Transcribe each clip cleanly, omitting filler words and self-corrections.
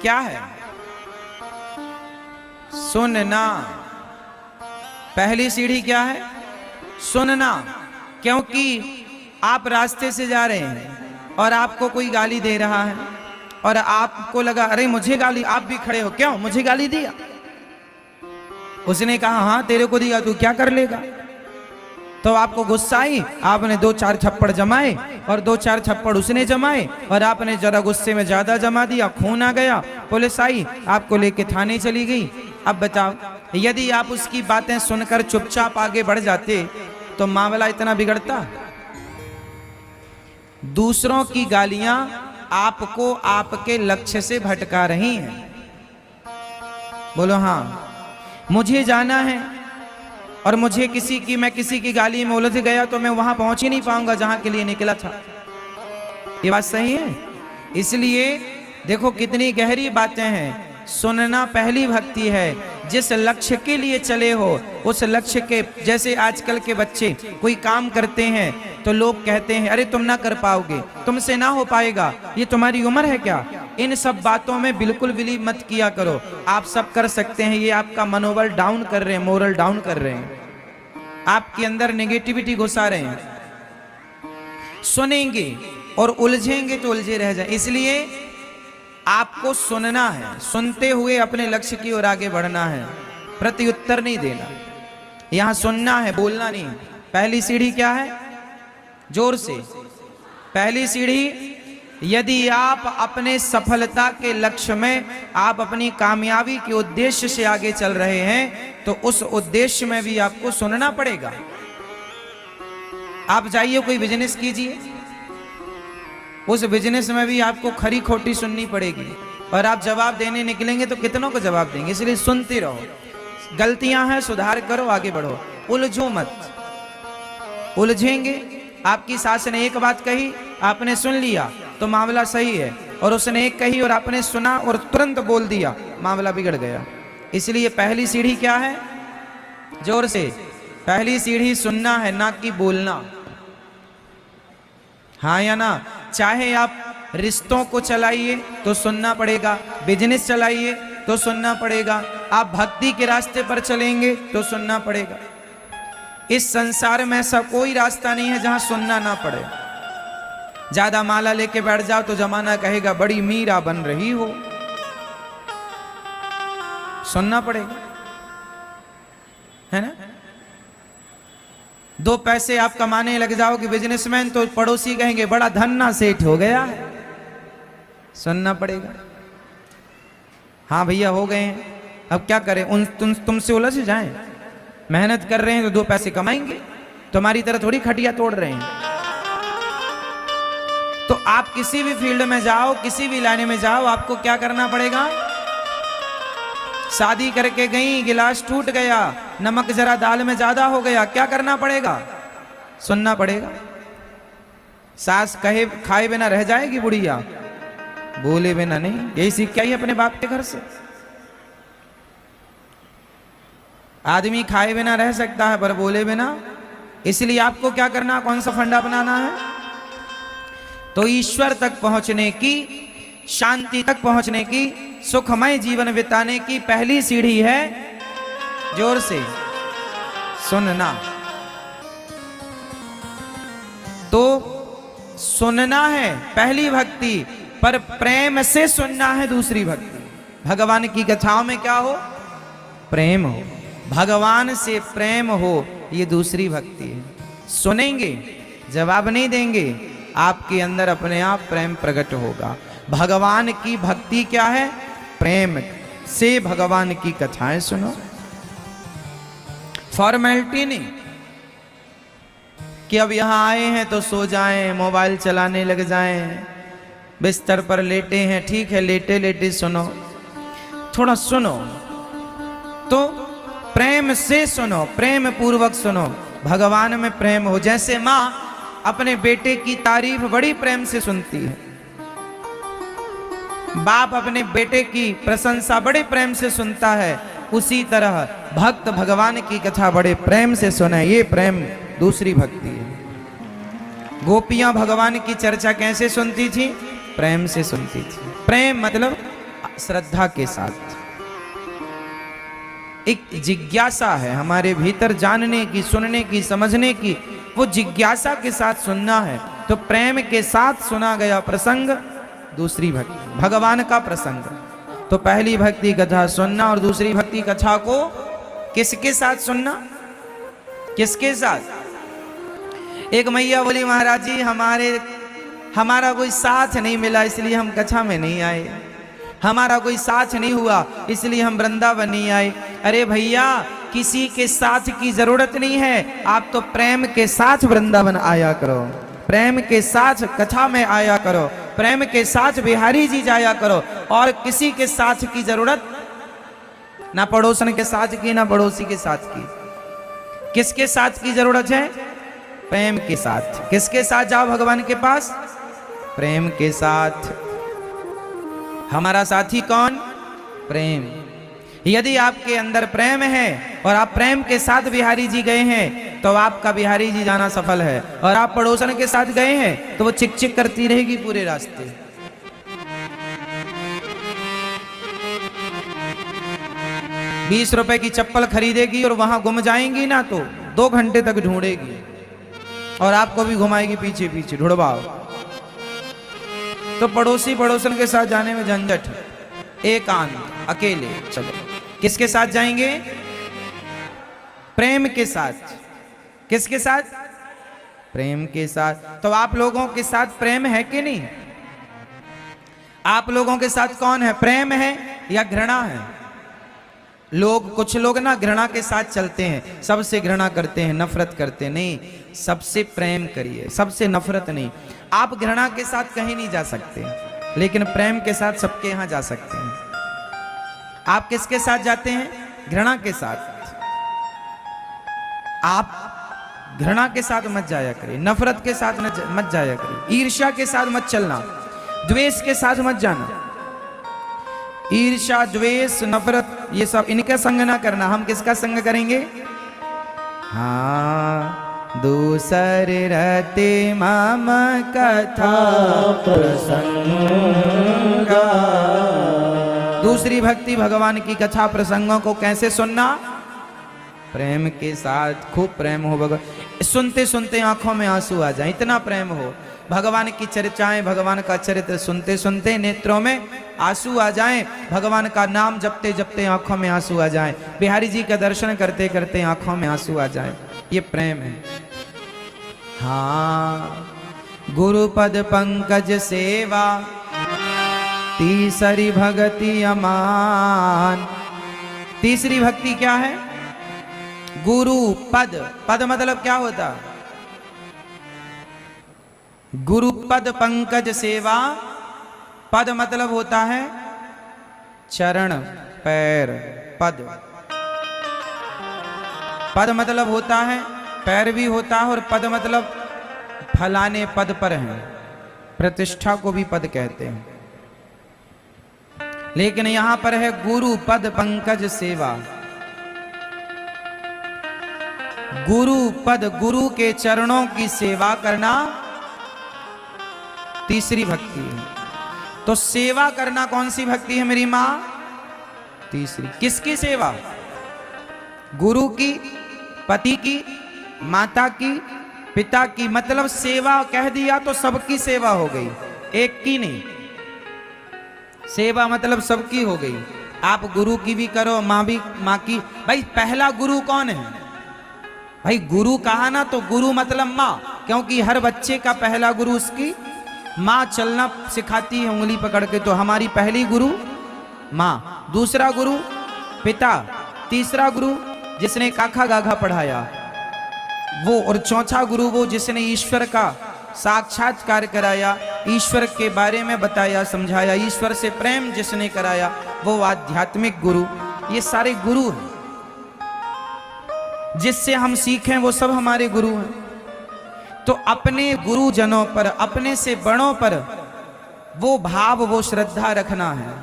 क्या है? सुनना। पहली सीढ़ी क्या है? सुनना। क्योंकि आप रास्ते से जा रहे हैं और आपको कोई गाली दे रहा है और आपको लगा अरे मुझे गाली, आप भी खड़े हो, क्यों मुझे गाली दिया? उसने कहा हाँ तेरे को दिया, तू क्या कर लेगा? तो आपको गुस्सा आई, आपने दो चार थप्पड़ जमाए और दो चार थप्पड़ उसने जमाए और आपने जरा गुस्से में ज्यादा जमा दिया, खून आ गया, पुलिस आई, आपको लेके थाने चली गई। अब बताओ, यदि आप उसकी बातें सुनकर चुपचाप आगे बढ़ जाते तो मामला इतना बिगड़ता? दूसरों की गालियां आपको आपके लक्ष्य से भटका रही हैं। बोलो हाँ। मुझे जाना है और मुझे मैं किसी की गाली में उलझ गया तो मैं वहां पहुंच ही नहीं पाऊंगा जहां के लिए निकला था। ये बात सही है? इसलिए देखो कितनी गहरी बातें हैं। सुनना पहली भक्ति है। जिस लक्ष्य के लिए चले हो उस लक्ष्य के, जैसे आजकल के बच्चे कोई काम करते हैं तो लोग कहते हैं अरे तुम ना कर पाओगे, तुमसे ना हो पाएगा, ये तुम्हारी उम्र है क्या? इन सब बातों में बिल्कुल बिलीव मत किया करो। आप सब कर सकते हैं, ये आपका मनोबल डाउन कर रहे हैं, मोरल डाउन कर रहे हैं, आपके अंदर नेगेटिविटी घुसा रहे हैं। सुनेंगे और उलझेंगे तो उलझे रह जाए। इसलिए आपको सुनना है, सुनते हुए अपने लक्ष्य की ओर आगे बढ़ना है, प्रत्युत्तर नहीं देना। यहां सुनना है, बोलना नहीं। पहली सीढ़ी क्या है? जोर से। पहली सीढ़ी, यदि आप अपने सफलता के लक्ष्य में, आप अपनी कामयाबी के उद्देश्य से आगे चल रहे हैं तो उस उद्देश्य में भी आपको सुनना पड़ेगा। आप जाइए कोई बिजनेस कीजिए, उस बिजनेस में भी आपको खरी खोटी सुननी पड़ेगी और आप जवाब देने निकलेंगे तो कितनों को जवाब देंगे। इसलिए सुनते रहो, गलतियां हैं सुधार करो, आगे बढ़ो, उलझो मत। उलझेंगे, आपकी सास ने एक बात कही, आपने सुन लिया तो मामला सही है, और उसने एक कही और आपने सुना और तुरंत बोल दिया, मामला बिगड़ गया। इसलिए पहली सीढ़ी क्या है? जोर से। पहली सीढ़ी सुनना है, ना कि बोलना। हाँ या ना? चाहे आप रिश्तों को चलाइए तो सुनना पड़ेगा, बिजनेस चलाइए तो सुनना पड़ेगा, आप भक्ति के रास्ते पर चलेंगे तो सुनना पड़ेगा। इस संसार में ऐसा कोई रास्ता नहीं है जहां सुनना ना पड़े। ज्यादा माला लेके बैठ जाओ तो जमाना कहेगा बड़ी मीरा बन रही हो। सुनना पड़ेगा, है ना? दो पैसे आप कमाने लग जाओगे बिजनेसमैन तो पड़ोसी कहेंगे बड़ा धन्ना सेठ हो गया है। सुनना पड़ेगा। हाँ भैया हो गए हैं, अब क्या करें, तुमसे उलझ जाएं। मेहनत कर रहे हैं तो दो पैसे कमाएंगे, तुम्हारी तरह थोड़ी खटिया तोड़ रहे हैं। तो आप किसी भी फील्ड में जाओ, किसी भी लाइन में जाओ, आपको क्या करना पड़ेगा? शादी करके गई, गिलास टूट गया, नमक जरा दाल में ज्यादा हो गया, क्या करना पड़ेगा? सुनना पड़ेगा। सास कहे खाए बिना रह जाएगी बुढ़िया, बोले बिना नहीं। यही सीख के आई अपने बाप के घर से। आदमी खाए बिना रह सकता है पर बोले बिना। इसलिए आपको क्या करना, कौन सा फंडा अपनाना है? तो ईश्वर तक पहुंचने की, शांति तक पहुंचने की, सुखमय जीवन बिताने की पहली सीढ़ी है जोर से सुनना। तो सुनना है पहली भक्ति, पर प्रेम से सुनना है दूसरी भक्ति। भगवान की कथाओं में क्या हो? प्रेम हो, भगवान से प्रेम हो, ये दूसरी भक्ति है। सुनेंगे, जवाब नहीं देंगे, आपके अंदर अपने आप प्रेम प्रकट होगा। भगवान की भक्ति क्या है? प्रेम से भगवान की कथाएं सुनो। फॉर्मेलिटी नहीं कि अब यहां आए हैं तो सो जाएं, मोबाइल चलाने लग जाएं, बिस्तर पर लेटे हैं, ठीक है लेटे लेटे सुनो, थोड़ा सुनो तो प्रेम से सुनो, प्रेम पूर्वक सुनो। भगवान में प्रेम हो। जैसे मां अपने बेटे की तारीफ बड़ी प्रेम से सुनती है, बाप अपने बेटे की प्रशंसा बड़े प्रेम से सुनता है, उसी तरह भक्त भगवान की कथा बड़े प्रेम से सुने। ये प्रेम दूसरी भक्ति है। गोपियां भगवान की चर्चा कैसे सुनती थी? प्रेम से सुनती थी। प्रेम मतलब श्रद्धा के साथ। एक जिज्ञासा है हमारे भीतर जानने की, सुनने की, समझने की, वो जिज्ञासा के साथ सुनना है। तो प्रेम के साथ सुना गया प्रसंग दूसरी भक्ति, भगवान का प्रसंग। तो पहली भक्ति कथा सुनना और दूसरी भक्ति कथा को किसके साथ सुनना, किसके साथ? एक मैया बोली महाराज जी हमारा कोई साथ नहीं मिला इसलिए हम कथा में नहीं आए, हमारा कोई साथ नहीं हुआ इसलिए हम वृंदावन नहीं आए। अरे भैया किसी के साथ की जरूरत नहीं है, आप तो प्रेम के साथ वृंदावन आया करो, प्रेम के साथ कथा में आया करो, प्रेम के साथ बिहारी जी जाया करो। और किसी के साथ की जरूरत ना पड़ोसन के साथ की ना पड़ोसी के साथ की। किसके साथ की जरूरत है? प्रेम के साथ। किसके साथ जाओ भगवान के पास? प्रेम के साथ। हमारा साथी कौन? प्रेम। यदि आपके अंदर प्रेम है और आप प्रेम के साथ बिहारी जी गए हैं तो आपका बिहारी जी जाना सफल है, और आप पड़ोसन के साथ गए हैं तो वो चिक चिक करती रहेगी पूरे रास्ते। 20 रुपए की चप्पल खरीदेगी और वहां गुम जाएंगी ना तो 2 घंटे तक ढूंढेगी और आपको भी घुमाएगी पीछे पीछे, ढूंढवाओ। तो पड़ोसी पड़ोसन के साथ जाने में झंझट, एकांत, अकेले चलो। किसके साथ जाएंगे? प्रेम के साथ। किसके साथ? प्रेम के साथ। तो आप लोगों के साथ प्रेम है कि नहीं? आप लोगों के साथ कौन है? प्रेम है या घृणा है? कुछ लोग ना घृणा के साथ चलते हैं, सबसे घृणा करते हैं, नफरत करते हैं। नहीं, सबसे प्रेम करिए, सबसे नफरत नहीं। आप घृणा के साथ कहीं नहीं जा सकते, लेकिन प्रेम के साथ सबके यहां जा सकते हैं। आप किसके साथ जाते हैं? घृणा के साथ। आप घृणा के साथ मत जाया करिए, नफरत के साथ मत जाया करिए, ईर्ष्या के साथ मत चलना, द्वेष के साथ मत जाना। ईर्ष्या, द्वेष, नफरत, ये सब इनका संग ना करना। हम किसका संग करेंगे? हाँ, दूसर रते मम कथा प्रसंग। दूसरी भक्ति भगवान की कथा प्रसंगों को कैसे सुनना? प्रेम के साथ। खूब प्रेम हो भगवान, सुनते सुनते आंखों में आंसू आ जाए, इतना प्रेम हो। भगवान की चर्चाएं, भगवान का चरित्र सुनते सुनते नेत्रों में आंसू आ जाएं, भगवान का नाम जपते जपते आंखों में आंसू आ जाएं, बिहारी जी का दर्शन करते करते आंखों में आंसू आ जाएं। ये प्रेम है। हाँ, गुरुपद पंकज सेवा तीसरी भक्ति अमान। तीसरी भक्ति क्या है? गुरु पद। पद मतलब क्या होता? गुरु पद पंकज सेवा। पद मतलब होता है चरण, पैर, पद। पद मतलब होता है पैर भी होता है, और पद मतलब फलाने पद पर हैं, प्रतिष्ठा को भी पद कहते हैं। लेकिन यहां पर है गुरु पद पंकज सेवा। गुरु पद, गुरु के चरणों की सेवा करना तीसरी भक्ति है। तो सेवा करना कौन सी भक्ति है मेरी मां? तीसरी। किसकी सेवा? गुरु की, पति की, माता की, पिता की। मतलब सेवा कह दिया तो सबकी सेवा हो गई, एक की नहीं। सेवा मतलब सबकी हो गई। आप गुरु की भी करो, माँ की। भाई पहला गुरु कौन है? भाई गुरु कहा ना तो गुरु मतलब माँ, क्योंकि हर बच्चे का पहला गुरु उसकी माँ चलना सिखाती है उंगली पकड़ के। तो हमारी पहली गुरु माँ, दूसरा गुरु पिता, तीसरा गुरु जिसने काखा गाघा पढ़ाया वो, और चौथा गुरु वो जिसने ईश्वर का साक्षात्कार कराया, ईश्वर के बारे में बताया, समझाया, ईश्वर से प्रेम जिसने कराया, वो आध्यात्मिक गुरु। ये सारे गुरु हैं, जिससे हम सीखें वो सब हमारे गुरु हैं। तो अपने गुरुजनों पर, अपने से बड़ों पर वो भाव, वो श्रद्धा रखना है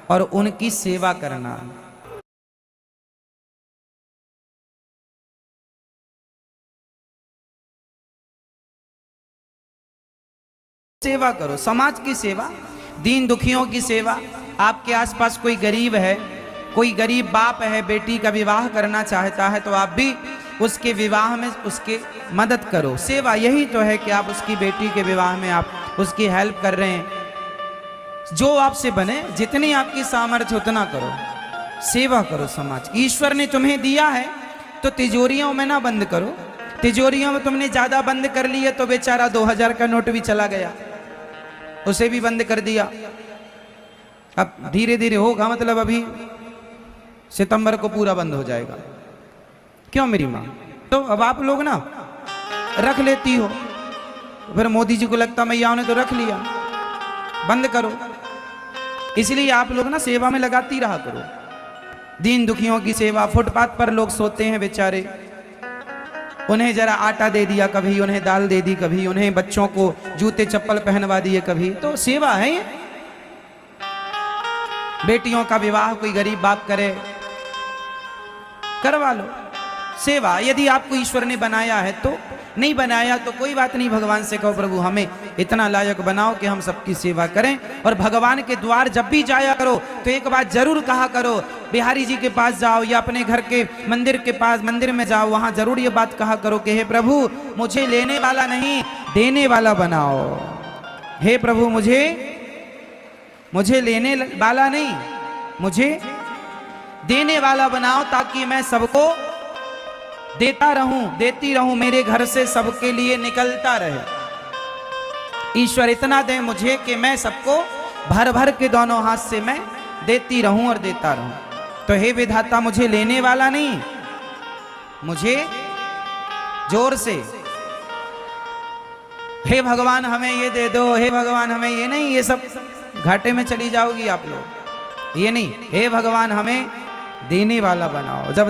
और उनकी सेवा करना। सेवा करो, समाज की सेवा, दीन दुखियों की सेवा, आपके आसपास कोई गरीब है, कोई गरीब बाप है, बेटी का विवाह करना चाहता है, तो आप भी उसके विवाह में उसके मदद करो। सेवा यही तो है कि आप उसकी बेटी के विवाह में आप उसकी हेल्प कर रहे हैं। जो आपसे बने, जितनी आपकी सामर्थ्य उतना करो, सेवा करो समाज की। ईश्वर ने तुम्हें दिया है तो तिजोरियों में ना बंद करो। तिजोरियों में तुमने ज्यादा बंद कर लिए तो बेचारा 2000 का नोट भी चला गया, उसे भी बंद कर दिया। अब धीरे धीरे होगा, मतलब अभी सितंबर को पूरा बंद हो जाएगा। क्यों मेरी माँ? तो अब आप लोग ना रख लेती हो, फिर मोदी जी को लगता मैया ने तो रख लिया, बंद करो। इसलिए आप लोग ना सेवा में लगाती रहा करो। दीन दुखियों की सेवा, फुटपाथ पर लोग सोते हैं बेचारे, उन्हें जरा आटा दे दिया कभी, उन्हें दाल दे दी कभी, उन्हें बच्चों को जूते चप्पल पहनवा दिए कभी, तो सेवा है ये। बेटियों का विवाह कोई गरीब बाप करे, करवा लो सेवा। यदि आपको ईश्वर ने बनाया है तो, नहीं बनाया तो कोई बात नहीं, भगवान से कहो प्रभु हमें इतना लायक बनाओ कि हम सबकी सेवा करें। और भगवान के द्वार जब भी जाया करो तो एक बात जरूर कहा करो, बिहारी जी के पास जाओ या अपने घर के मंदिर के पास मंदिर में जाओ, वहां जरूर ये बात कहा करो कि हे प्रभु मुझे लेने वाला नहीं देने वाला बनाओ। हे प्रभु मुझे लेने वाला नहीं, मुझे देने वाला बनाओ, ताकि मैं सबको देता रहूं, देती रहूं, मेरे घर से सबके लिए निकलता रहे। ईश्वर इतना दे मुझे कि मैं सबको भर भर के दोनों हाथ से मैं देती रहूं और देता रहूं। तो हे विधाता मुझे लेने वाला नहीं, मुझे जोर से हे भगवान हमें ये दे दो, हे भगवान हमें ये नहीं, ये सब घाटे में चली जाओगी आप लोग। ये नहीं, हे भगवान हमें देने वाला बनाओ। जब